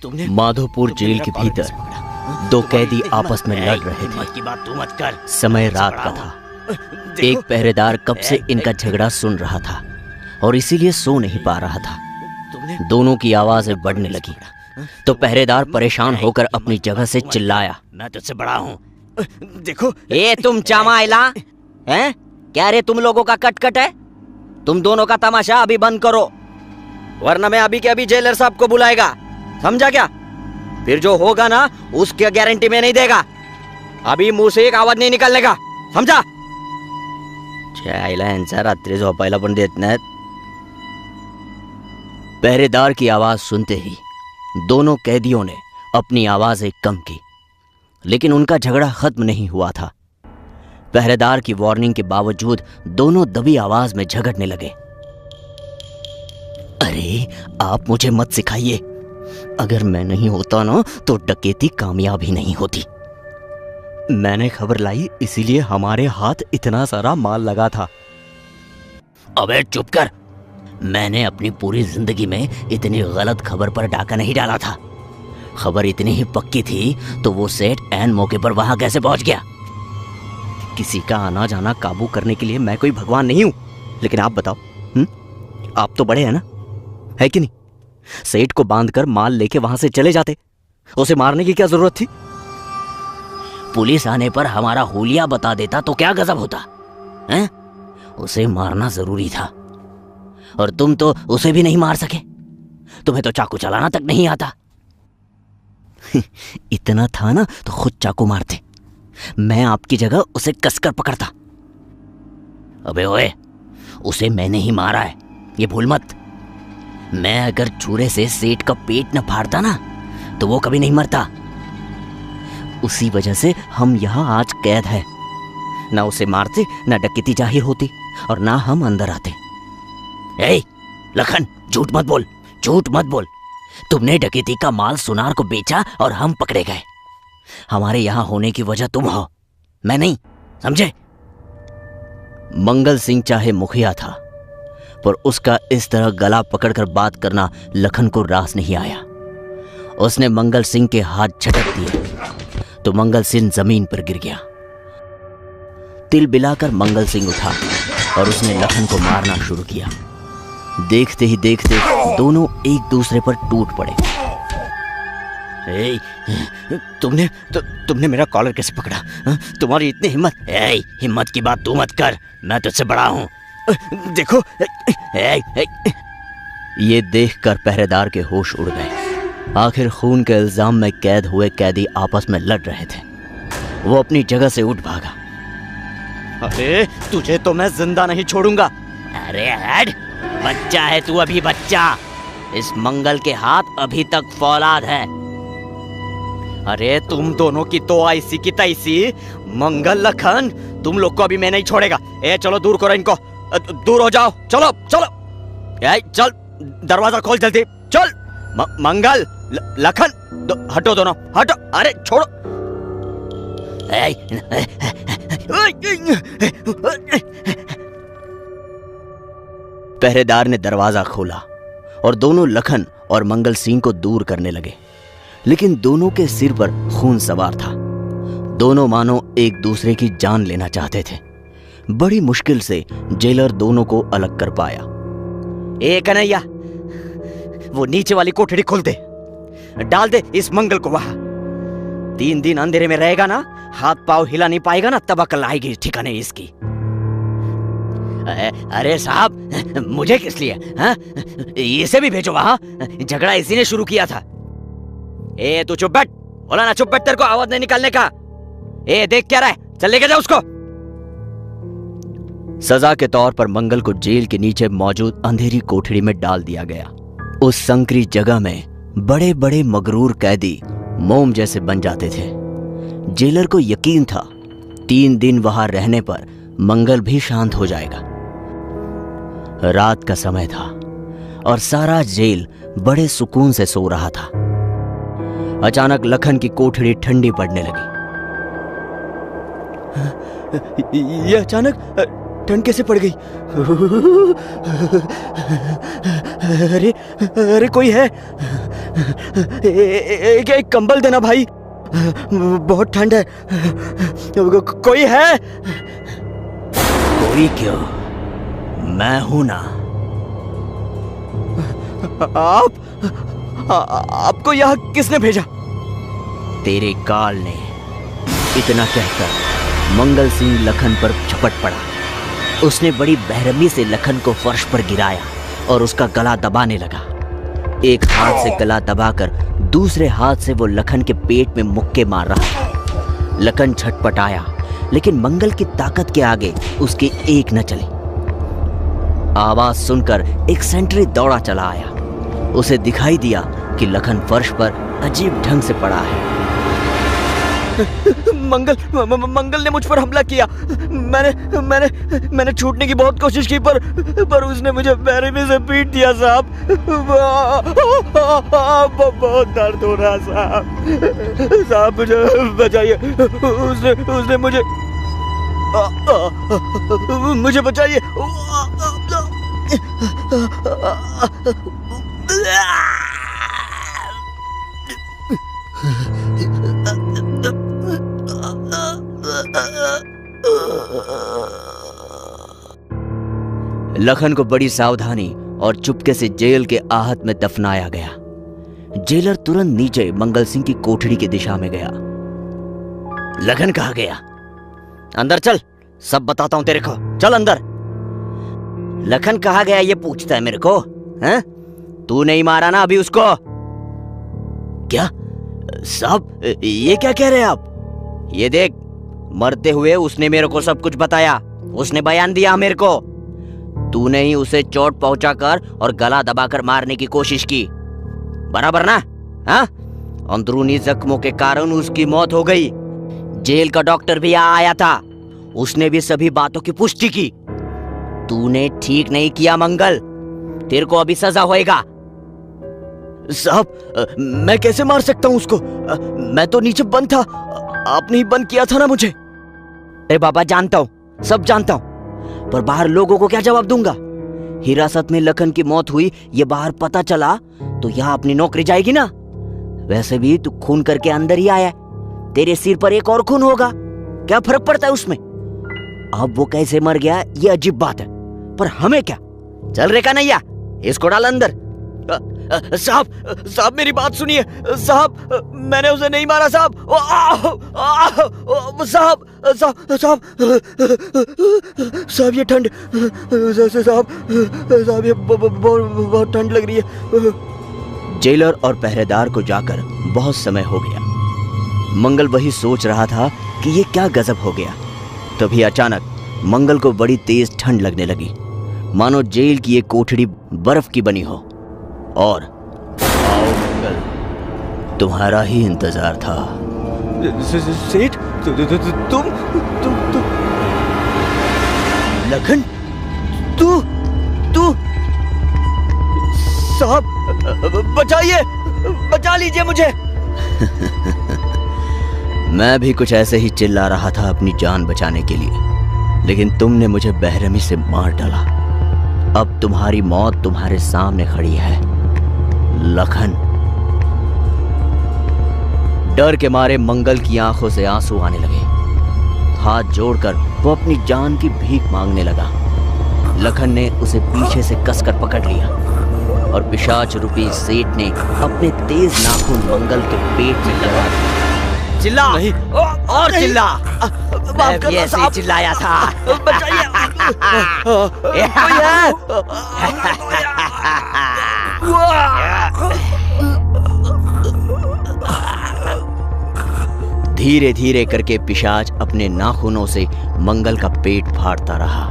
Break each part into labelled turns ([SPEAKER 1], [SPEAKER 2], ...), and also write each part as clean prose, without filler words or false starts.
[SPEAKER 1] तुमने
[SPEAKER 2] माधोपुर जेल के भीतर दो कैदी आपस में लड़ रहे थे।
[SPEAKER 1] की बात तू मत कर।
[SPEAKER 2] समय रात का था। एक पहरेदार कब से इनका झगड़ा सुन रहा था और इसीलिए सो नहीं पा रहा था। दोनों की आवाजें बढ़ने लगी तो पहरेदार परेशान होकर अपनी जगह से चिल्लाया,
[SPEAKER 1] मैं तुझसे बड़ा हूँ। देखो
[SPEAKER 3] ए तुम चामाइला हैं? क्या रे तुम लोगों का कटकट है? तुम दोनों का तमाशा अभी बंद करो, वरना मैं अभी के अभी जेलर साहब को बुलाएगा, समझा क्या? फिर जो होगा ना उसकी गारंटी में नहीं देगा। अभी मुंह से एक आवाज नहीं निकलने का, समझा? चायला यांचा रात्री झोपायला पण देत नाहीत।
[SPEAKER 2] पहरेदार की आवाज सुनते ही दोनों कैदियों ने अपनी आवाजें कम की, लेकिन उनका झगड़ा खत्म नहीं हुआ था। पहरेदार की वार्निंग के बावजूद दोनों दबी आवाज में झगड़ने लगे। अरे आप मुझे मत सिखाइए, अगर मैं नहीं होता ना तो डकैती कामयाब ही नहीं होती। मैंने खबर लाई इसीलिए हमारे हाथ इतना सारा माल लगा था।
[SPEAKER 1] अबे चुप कर। मैंने अपनी पूरी जिंदगी में इतनी गलत खबर पर डाका नहीं डाला था। खबर इतनी ही पक्की थी तो वो सेठ ऐन मौके पर वहां कैसे पहुंच गया?
[SPEAKER 2] किसी का आना जाना काबू करने के लिए मैं कोई भगवान नहीं हूं, लेकिन आप बताओ, आप तो बड़े हैं ना, है कि नहीं? सेठ को बांधकर माल लेके वहां से चले जाते, उसे मारने की क्या जरूरत थी?
[SPEAKER 1] पुलिस आने पर हमारा हुलिया बता देता तो क्या गजब होता हैं? उसे मारना जरूरी था और तुम तो उसे भी नहीं मार सके। तुम्हें तो चाकू चलाना तक नहीं आता।
[SPEAKER 2] इतना था ना तो खुद चाकू मारते, मैं आपकी जगह उसे कसकर पकड़ता।
[SPEAKER 1] अबे ओए, उसे मैंने ही मारा है, ये भूल मत। मैं अगर छुरे से सेठ का पेट न फाड़ता ना तो वो कभी नहीं मरता।
[SPEAKER 2] उसी वजह से हम यहाँ आज कैद हैं। ना उसे मारते, ना डकैती जाहिर होती और ना हम अंदर आते।
[SPEAKER 1] ए लखन, झूठ मत बोल, झूठ मत बोल। तुमने डकैती का माल सुनार को बेचा और हम पकड़े गए। हमारे यहाँ होने की वजह तुम हो, मैं नहीं, समझे?
[SPEAKER 2] मंगल सिंह चाहे मुखिया था, पर उसका इस तरह गला पकड़कर बात करना लखन को रास नहीं आया। उसने मंगल सिंह के हाथ झटक दिए तो मंगल सिंह जमीन पर गिर गया। तिल बिलाकर मंगल सिंह उठा और उसने लखन को मारना शुरू किया। देखते ही देखते दोनों एक दूसरे पर टूट पड़े।
[SPEAKER 1] तुमने मेरा कॉलर कैसे पकड़ा? तुम्हारी इतनी हिम्मत? हिम्मत की बात तू मत कर, मैं तुझसे बड़ा हूं। देखो।
[SPEAKER 2] ये देखकर पहरेदार के होश उड़ गए। आखिर खून के इल्जाम में कैद हुए कैदी आपस में लड़ रहे थे। वो अपनी जगह से उठ भागा।
[SPEAKER 3] अरे तुझे तो मैं जिंदा नहीं छोड़ूंगा।
[SPEAKER 1] अरे हट, बच्चा है तू, अभी बच्चा।
[SPEAKER 3] इस मंगल के हाथ अभी तक फौलाद है। अरे तुम दोनों की तो ऐसी की तैसी। मंगल लखन, तुम लोग को अभी मैं नहीं छोड़ेगा। चलो दूर करो इनको, दूर हो जाओ। चलो चलो, चल दरवाजा खोल जल्दी, चल। मंगल लखन, हटो दोनों, हटो। अरे छोड़ो।
[SPEAKER 2] पहरेदार ने दरवाजा खोला और दोनों लखन और मंगल सिंह को दूर करने लगे, लेकिन दोनों के सिर पर खून सवार था। दोनों मानो एक दूसरे की जान लेना चाहते थे। बड़ी मुश्किल से जेलर दोनों को अलग कर पाया।
[SPEAKER 3] कन्हैया, वो नीचे वाली कोठरी खोल दे, डाल दे इस मंगल को वहां। 3 दिन अंधेरे में रहेगा ना, हाथ पांव हिला नहीं पाएगा ना, तब अकल आएगी ठिकाने इसकी।
[SPEAKER 1] अरे साहब, मुझे किस लिए? इसे भी भेजो वहां, झगड़ा इसी ने शुरू किया था।
[SPEAKER 3] तू चुप बैठ, बोला ना चुप बैठ, तेरे को आवाज नहीं निकालने का। देख क्या रहा है, चल लेके जा उसको।
[SPEAKER 2] सजा के तौर पर मंगल को जेल के नीचे मौजूद अंधेरी कोठरी में डाल दिया गया। उस संकरी जगह में बड़े बड़े मगरूर कैदी मोम जैसे बन जाते थे। जेलर को यकीन था 3 दिन वहां रहने पर मंगल भी शांत हो जाएगा। रात का समय था और सारा जेल बड़े सुकून से सो रहा था। अचानक लखन की कोठरी ठंडी पड़ने लगी।
[SPEAKER 3] ये अचानक ठंड कैसे पड़ गई? अरे अरे कोई है? एक कंबल देना भाई, बहुत ठंड है। कोई है?
[SPEAKER 2] कोई क्यों, मैं हूं ना।
[SPEAKER 3] आपको यहाँ किसने भेजा?
[SPEAKER 2] तेरे काल ने। इतना कहकर मंगल सिंह लखन पर झपट पड़ा। उसने बड़ी बेरहमी से लखन को फर्श पर गिराया और उसका गला दबाने लगा। एक हाथ से गला दबाकर दूसरे हाथ से वो लखन के पेट में मुक्के मार रहा था। लखन छटपटाया, लेकिन मंगल की ताकत के आगे उसकी एक न चली। आवाज सुनकर एक सेंट्री दौड़ा चला आया। उसे दिखाई दिया कि लखन फर्श पर अजीब ढंग से पड़ा है।
[SPEAKER 3] मंगल ने मुझ पर हमला किया। मैंने छूटने की बहुत कोशिश की, पर उसने मुझे बेरहमी से पीट दिया साहब। बहुत दर्द हो रहा साहब, मुझे बचाइए। उसने मुझे बचाइए।
[SPEAKER 2] लखन को बड़ी सावधानी और चुपके से जेल के आहत में दफनाया गया। जेलर तुरंत नीचे मंगल सिंह की कोठरी की दिशा में गया।
[SPEAKER 3] लखन कहाँ गया? अंदर चल, सब बताता हूं तेरे को। चल अंदर। लखन कहाँ गया ये पूछता है मेरे को? हैं? तू नहीं मारा ना अभी उसको?
[SPEAKER 2] क्या साहब, ये क्या कह रहे हैं आप?
[SPEAKER 3] ये देख, मरते हुए उसने मेरे को सब कुछ बताया। उसने बयान दिया मेरे को। तूने ही उसे चोट पहुंचाकर और गला दबाकर मारने की कोशिश की, बराबर ना? हाँ? अंदरूनी जख्मों के कारण उसकी मौत हो गई। जेल का डॉक्टर भी यहाँ आया था, उसने भी सभी बातों की पुष्टि की। तूने ठीक नहीं किया मंगल, तेरे को अभी सजा होएगा।
[SPEAKER 2] साहब, मैं कैसे मार सकता हूं उसको? मैं तो नीचे बंद था, आपने ही बंद किया था ना मुझे।
[SPEAKER 3] अरे बाबा, जानता हूं, सब जानता हूं, पर बाहर लोगों को क्या जवाब दूंगा? हिरासत में लखन की मौत हुई, ये बाहर पता चला तो यहाँ अपनी नौकरी जाएगी ना। वैसे भी तू खून करके अंदर ही आया है, तेरे सिर पर एक और खून होगा, क्या फर्क पड़ता है उसमें? अब वो कैसे मर गया ये अजीब बात है, पर हमें क्या? चल रे कन्हैया, इसको डाल अंदर। साहब मेरी बात सुनिए साहब, मैंने उसे नहीं मारा साहब। साहब ये ठंड, साहब ये बहुत ठंड लग रही है।
[SPEAKER 2] जेलर और पहरेदार को जाकर बहुत समय हो गया। मंगल वही सोच रहा था कि ये क्या गजब हो गया। तभी अचानक मंगल को बड़ी तेज ठंड लगने लगी, मानो जेल की एक कोठड़ी बर्फ की बनी हो। और आओ मंगल, तुम्हारा ही इंतजार था।
[SPEAKER 3] सेठ, तुम लखन, तू साहब, बचाइए, बचा लीजिए मुझे।
[SPEAKER 2] मैं भी कुछ ऐसे ही चिल्ला रहा था अपनी जान बचाने के लिए, लेकिन तुमने मुझे बेरहमी से मार डाला। अब तुम्हारी मौत तुम्हारे सामने खड़ी है लखन। डर के मारे मंगल की आंखों से आंसू आने लगे। हाथ जोड़कर वो अपनी जान की भीख मांगने लगा। लखन ने उसे पीछे से कसकर पकड़ लिया और पिशाच रूपी सेठ ने अपने तेज नाखून मंगल के पेट में लगा दिए।
[SPEAKER 3] चिल्ला नहीं, और चिल्ला। मैं भी ऐसे ही चिल्लाया था। बचाइए।
[SPEAKER 2] धीरे धीरे करके पिशाच अपने नाखूनों से मंगल का पेट फाड़ता रहा।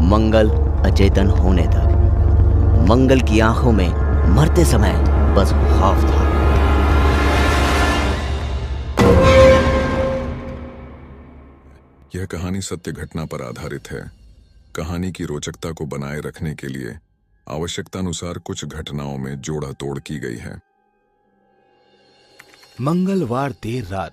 [SPEAKER 2] मंगल अचेतन होने तक मंगल की आंखों में मरते समय बस खौफ था।
[SPEAKER 4] यह कहानी सत्य घटना पर आधारित है। कहानी की रोचकता को बनाए रखने के लिए आवश्यकतानुसार कुछ घटनाओं में जोड़ा तोड़ की गई है।
[SPEAKER 5] मंगलवार देर रात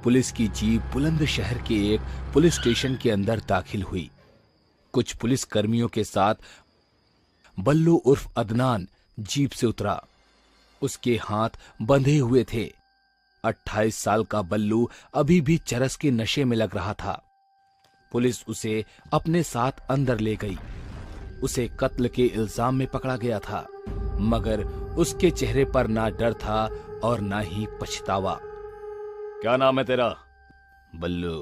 [SPEAKER 5] पुलिस की जीप बुलंदशहर के एक पुलिस स्टेशन के अंदर दाखिल हुई। कुछ पुलिस कर्मियों के साथ बल्लू उर्फ अदनान जीप से उतरा। उसके हाथ बंधे हुए थे। 28 साल का बल्लू अभी भी चरस के नशे में लग रहा था। पुलिस उसे अपने साथ अंदर ले गई। उसे कत्ल के इल्जाम में पकड़ा गया था, मगर उसके चेहरे पर ना डर था और ना ही पछतावा। क्या नाम है तेरा? बल्लू।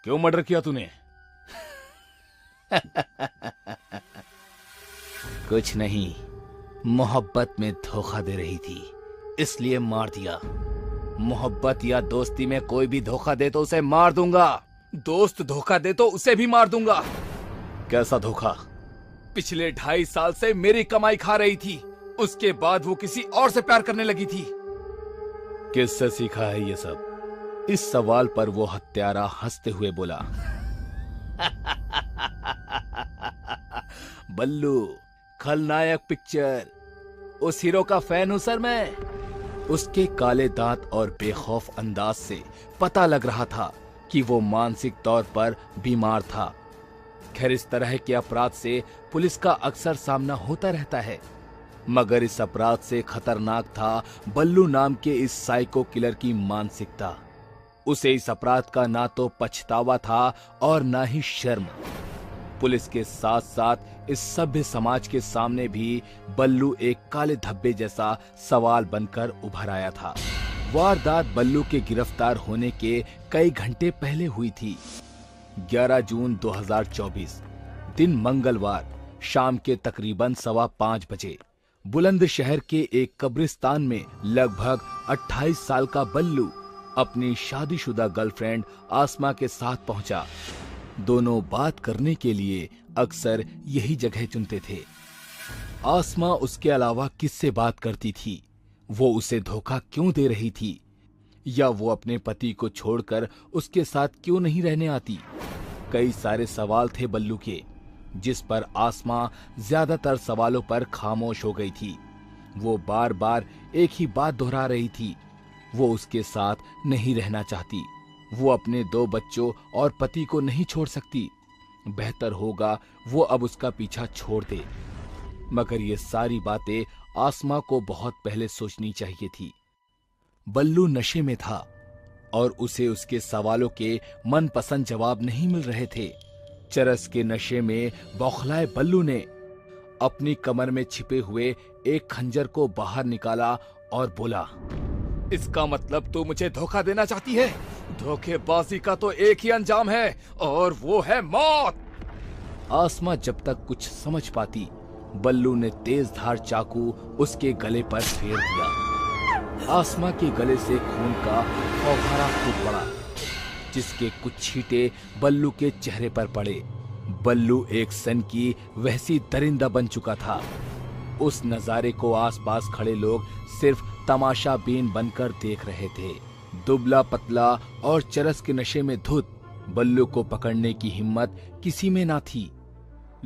[SPEAKER 5] क्यों मर्डर किया तूने? कुछ नहीं, मोहब्बत में धोखा दे रही थी, इसलिए मार दिया। मोहब्बत या दोस्ती में कोई भी धोखा दे तो उसे मार दूंगा। दोस्त धोखा दे तो उसे भी मार दूंगा। कैसा धोखा? पिछले 2.5 साल से मेरी कमाई खा रही थी, उसके बाद वो किसी और से प्यार करने लगी थी। किससे सीखा है ये सब? इस सवाल पर वो हत्यारा हंसते हुए बोला, बल्लू, खलनायक पिक्चर, उस हीरो का फैन हूं सर मैं। उसके काले दांत और बेखौफ अंदाज से पता लग रहा था कि वो मानसिक तौर पर बीमार था। खैर, इस तरह के अपराध से पुलिस का अक्सर सामना होता रहता है, मगर इस अपराध से खतरनाक था बल्लू नाम के इस साइको किलर की मानसिकता। उसे इस अपराध का ना तो पछतावा था और ना ही शर्म। पुलिस के साथ साथ इस सभ्य समाज के सामने भी बल्लू एक काले धब्बे जैसा सवाल बनकर उभर आया था। वारदात बल्लू के गिरफ्तार होने के कई घंटे पहले हुई थी। 11 जून 2024, दिन मंगलवार, शाम के तकरीबन 5:15 बजे बुलंदशहर के एक कब्रिस्तान में लगभग 28 साल का बल्लू अपनी शादीशुदा गर्लफ्रेंड आसमा के साथ पहुंचा। दोनों बात करने के लिए अक्सर यही जगह चुनते थे। आसमा उसके अलावा किससे बात करती थी? वो उसे धोखा क्यों दे रही थी? या वो अपने पति को छोड़कर उसके साथ क्यों नहीं रहने आती? कई सारे सवाल थे बल्लू के, जिस पर आसमा ज्यादातर सवालों पर खामोश हो गई थी। वो बार बार एक ही बात दोहरा रही थी, वो उसके साथ नहीं रहना चाहती। वो अपने 2 बच्चों और पति को नहीं छोड़ सकती। बेहतर होगा वो अब उसका पीछा छोड़ दे। मगर ये सारी बातें आसमा को बहुत पहले सोचनी चाहिए थी। बल्लू नशे में था और उसे उसके सवालों के मनपसंद जवाब नहीं मिल रहे थे। चरस के नशे में बौखलाए बल्लू ने अपनी कमर में छिपे हुए एक खंजर को बाहर निकाला और बोला, इसका मतलब तू मुझे धोखा देना चाहती है? धोखेबाजी का तो एक ही अंजाम है और वो है मौत। आसमा जब तक कुछ समझ पाती, बल्लू ने तेज धार चाकू उसके गले पर फेर दिया। आसमा के गले से खून का फौहारा फूट पड़ा, जिसके कुछ छींटे बल्लू के चेहरे पर पड़े। बल्लू एक सन की वहसी दरिंदा बन चुका था। उस नजारे को आसपास खड़े लोग सिर्फ तमाशा बीन बनकर देख रहे थे। दुबला पतला और चरस के नशे में धुत बल्लू को पकड़ने की हिम्मत किसी में ना थी।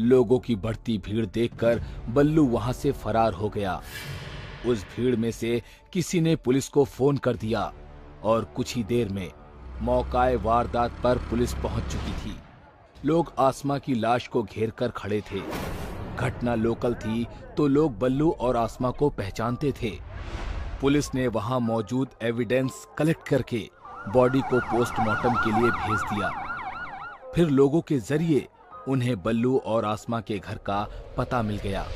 [SPEAKER 5] लोगों की बढ़ती भीड़ देखकर बल्लू वहां से फरार हो गया। उस भीड़ में से किसी ने पुलिस को फोन कर दिया और कुछ ही देर में मौकाए वारदात पर पुलिस पहुंच चुकी थी। लोग आसमा की लाश को घेर कर खड़े थे। घटना लोकल थी तो लोग बल्लू और आसमा को पहचानते थे। पुलिस ने वहां मौजूद एविडेंस कलेक्ट करके बॉडी को पोस्टमार्टम के लिए भेज दिया। फिर लोगों के जरिए उन्हें बल्लू और आसमा के घर का पता मिल गया।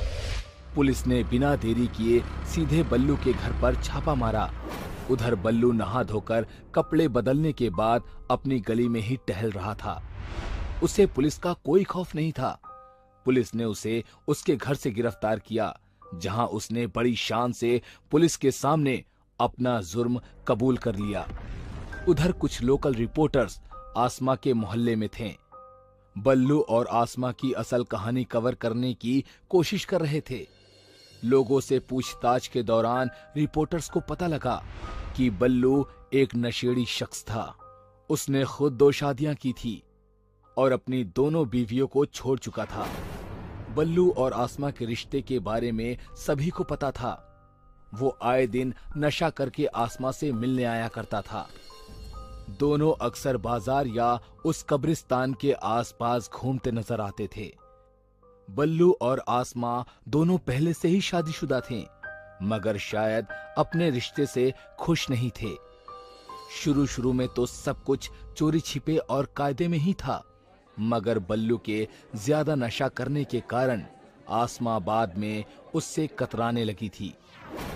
[SPEAKER 5] पुलिस ने बिना देरी किए सीधे बल्लू के घर पर छापा मारा। उधर बल्लू नहा धोकर कपड़े बदलने के बाद अपनी गली में ही टहल रहा था। उसे पुलिस का कोई खौफ नहीं था। पुलिस ने उसे उसके घर से गिरफ्तार किया, जहां उसने बड़ी शान से पुलिस के सामने अपना जुर्म कबूल कर लिया। उधर कुछ लोकल रिपोर्टर्स आसमा के मोहल्ले में थे। बल्लू और आसमा की असल कहानी कवर करने की कोशिश कर रहे थे। लोगों से पूछताछ के दौरान रिपोर्टर्स को पता लगा कि बल्लू एक नशेड़ी शख्स था। उसने खुद 2 शादियां की थी और अपनी दोनों बीवियों को छोड़ चुका था। बल्लू और आसमा के रिश्ते के बारे में सभी को पता था। वो आए दिन नशा करके आसमा से मिलने आया करता था। दोनों अक्सर बाजार या उस कब्रिस्तान के आसपास घूमते नजर आते थे। बल्लू और आसमा दोनों पहले से ही शादीशुदा थे, मगर शायद अपने रिश्ते से खुश नहीं थे। शुरू में तो सब कुछ चोरी छिपे और कायदे में ही था, मगर बल्लू के ज्यादा नशा करने के कारण आसमा बाद में उससे कतराने लगी थी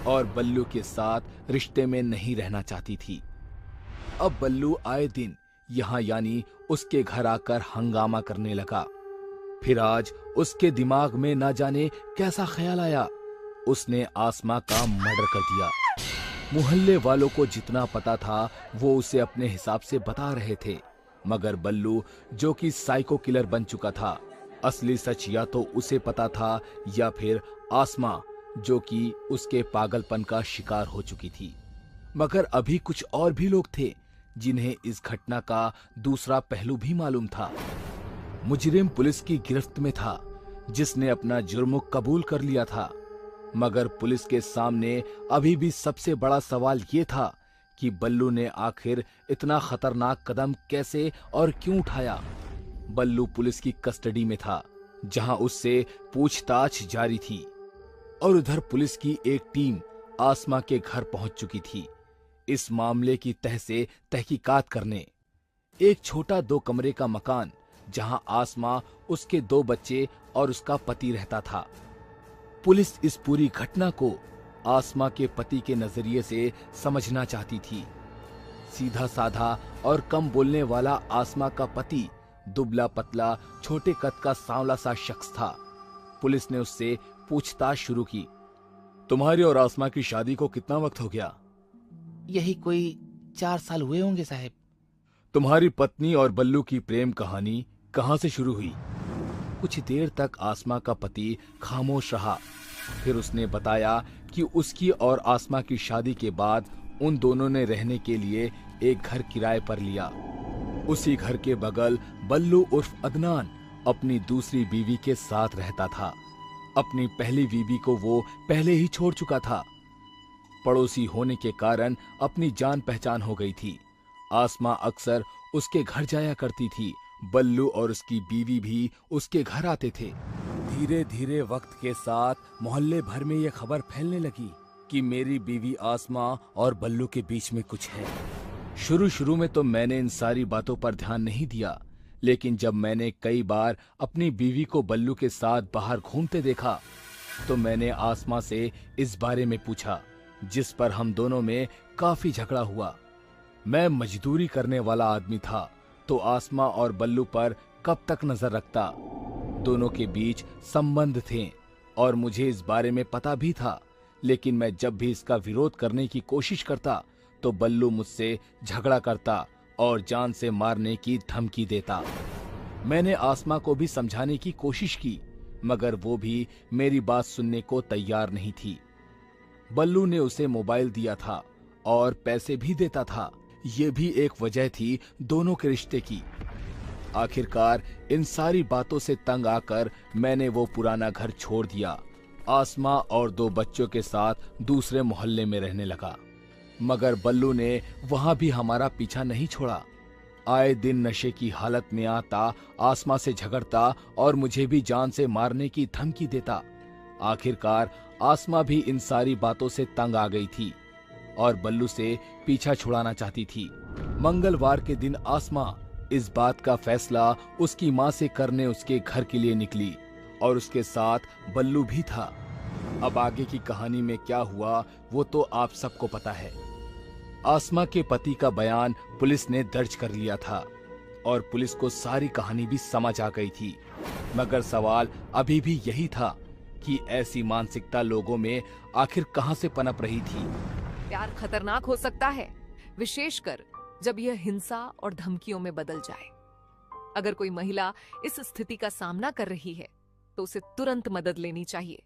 [SPEAKER 5] और बल्लू के साथ रिश्ते में नहीं रहना चाहती थी। अब बल्लू आए दिन यहाँ यानी उसके घर आकर हंगामा करने लगा। फिर आज उसके दिमाग में ना जाने कैसा ख्याल आया, उसने आसमा का मर्डर कर दिया। मोहल्ले वालों को जितना पता था वो उसे अपने हिसाब से बता रहे थे, मगर बल्लू जो कि साइको किलर बन चुका था, असली सच या तो उसे पता था या फिर आसमा जो कि उसके पागलपन का शिकार हो चुकी थी। मगर अभी कुछ और भी लोग थे जिन्हें इस घटना का दूसरा पहलू भी मालूम था। मुजरिम पुलिस की गिरफ्त में था, जिसने अपना जुर्म कबूल कर लिया था, मगर पुलिस के सामने अभी भी सबसे बड़ा सवाल ये था कि बल्लू ने आखिर इतना खतरनाक कदम कैसे और क्यों उठाया। बल्लू पुलिस की कस्टडी में था, जहां उससे पूछताछ जारी थी, और उधर पुलिस की एक टीम आसमा के घर पहुंच चुकी थी इस मामले की तह से तहकीकात करने। एक छोटा 2 कमरे का मकान जहां आसमा, उसके 2 बच्चे और उसका पति रहता था। पुलिस इस पूरी घटना को आसमा के पति के नजरिए से समझना चाहती थी। सीधा साधा और कम बोलने वाला आसमा का पति दुबला पतला छोटे कद का सांवला सा शख्स था। पुलिस ने उससे पूछताछ शुरू की। तुम्हारी और आसमा की शादी को कितना वक्त हो गया?
[SPEAKER 6] यही कोई 4 साल हुए होंगे साहब।
[SPEAKER 5] तुम्हारी पत्नी और बल्लू की प्रेम कहानी कहां से शुरू हुई? कुछ देर तक आसमा का पति खामोश रहा। फिर उसने बताया कि उसकी और आसमा की शादी के बाद उन दोनों ने रहने के लिए एक घर किराए पर लिया। उसी घर के बगल बल्लू उर्फ अदनान अपनी दूसरी बीवी के साथ रहता था। अपनी पहली बीवी को वो पहले ही छोड़ चुका था। पड़ोसी होने के कारण अपनी जान पहचान हो गई थी। आसमा अक्सर उसके घर जाया करती थी। बल्लू और उसकी बीवी भी उसके घर आते थे। धीरे धीरे वक्त के साथ मोहल्ले भर में ये खबर फैलने लगी कि मेरी बीवी आसमा और बल्लू के बीच में कुछ है। शुरू में तो मैंने इन सारी बातों पर ध्यान नहीं दिया, लेकिन जब मैंने कई बार अपनी बीवी को बल्लू के साथ बाहर घूमते देखा तो मैंने आसमा से इस बारे में पूछा, जिस पर हम दोनों में काफी झगड़ा हुआ। मैं मजदूरी करने वाला आदमी था तो आसमा और बल्लू पर कब तक नजर रखता। दोनों के बीच संबंध थे और मुझे इस बारे में पता भी था, लेकिन मैं जब भी इसका विरोध करने की कोशिश करता तो बल्लू मुझसे झगड़ा करता और जान से मारने की धमकी देता। मैंने आसमा को भी समझाने की कोशिश की, मगर वो भी मेरी बात सुनने को तैयार नहीं थी। बल्लू ने उसे मोबाइल दिया था और पैसे भी देता था। ये भी एक वजह थी दोनों के रिश्ते की। आखिरकार इन सारी बातों से तंग आकर मैंने वो पुराना घर छोड़ दिया। आसमा और 2 बच्चों के साथ दूसरे मोहल्ले में रहने लगा, मगर बल्लू ने वहां भी हमारा पीछा नहीं छोड़ा। आए दिन नशे की हालत में आता, आसमा से झगड़ता और मुझे भी जान से मारने की धमकी देता। आखिरकार आसमा भी इन सारी बातों से तंग आ गई थी और बल्लू से पीछा छुड़ाना चाहती थी। मंगलवार के दिन आसमा इस बात का फैसला उसकी माँ से करने उसके घर के लिए निकली और उसके साथ बल्लू भी था। अब आगे की कहानी में क्या हुआ वो तो आप सबको पता है। आसमा के पति का बयान पुलिस ने दर्ज कर लिया था और पुलिस को सारी कहानी भी समझ आ गई थी, मगर सवाल अभी भी यही था कि ऐसी मानसिकता लोगों में आखिर कहां से पनप रही थी।
[SPEAKER 7] प्यार खतरनाक हो सकता है, विशेषकर जब यह हिंसा और धमकियों में बदल जाए। अगर कोई महिला इस स्थिति का सामना कर रही है तो उसे तुरंत मदद लेनी चाहिए।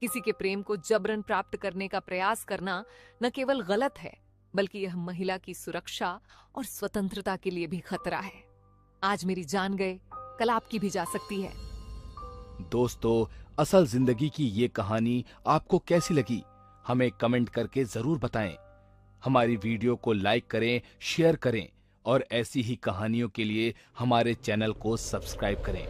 [SPEAKER 7] किसी के प्रेम को जबरन प्राप्त करने का प्रयास करना न केवल गलत है, बल्कि यह महिला की सुरक्षा और स्वतंत्रता के लिए भी खतरा है। आज मेरी जान गए, कल आपकी भी जा सकती है।
[SPEAKER 5] दोस्तों, असल जिंदगी की ये कहानी आपको कैसी लगी हमें कमेंट करके जरूर बताएं। हमारी वीडियो को लाइक करें, शेयर करें और ऐसी ही कहानियों के लिए हमारे चैनल को सब्सक्राइब करें।